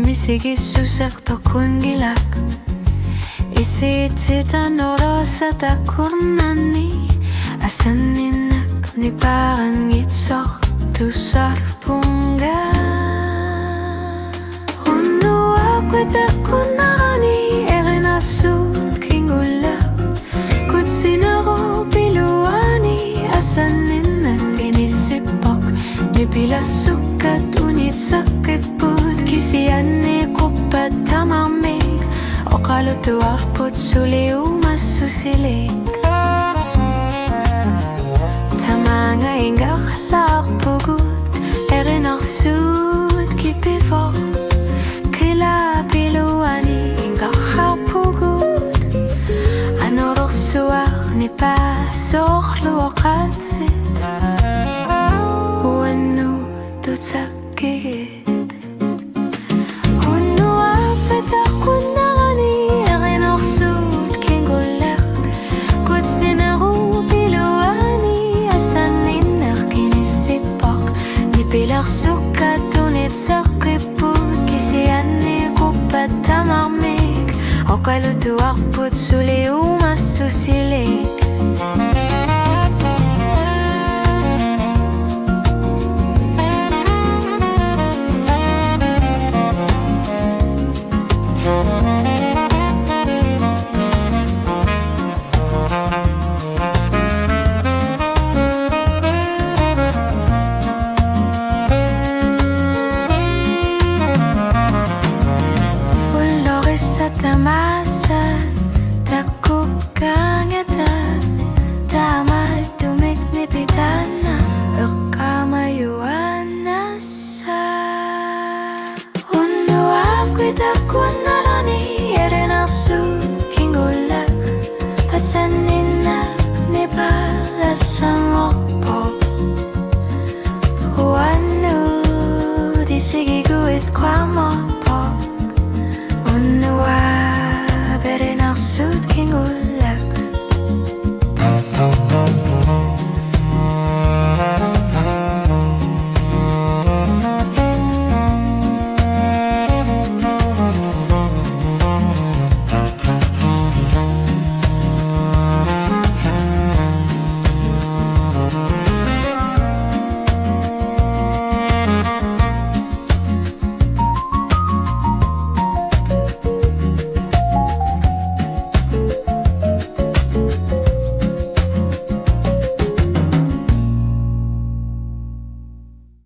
misigissusehto kuingilak isitsitan orosata kurnani asaninnak ni parang itsortusarpunga kunarani erenasut kingulak kutsinaro piluani asaninnak inisipok ni pilasukat unitsakiput kisianni kuppat tamamik okalutuarput suli umassusilik tamanga ingarlarpugut erinarsut kipivok ni pasohlu oqatsit uannu tutsakigit unnu apetaqqunnarani erinersut kingullaq kutsineru piluani asanninnerkinissippoq nipilersukkat unitseqqiput kisianni kuppat tamarmik oqalutuarput suli umassusilik Tamasan takkup kangatan tamad tumiknipitana erkamayuanassa unnu apkuitakunnarani erenarsut kingullak asanninnak nipalassamorpop uannu disigiguit quamot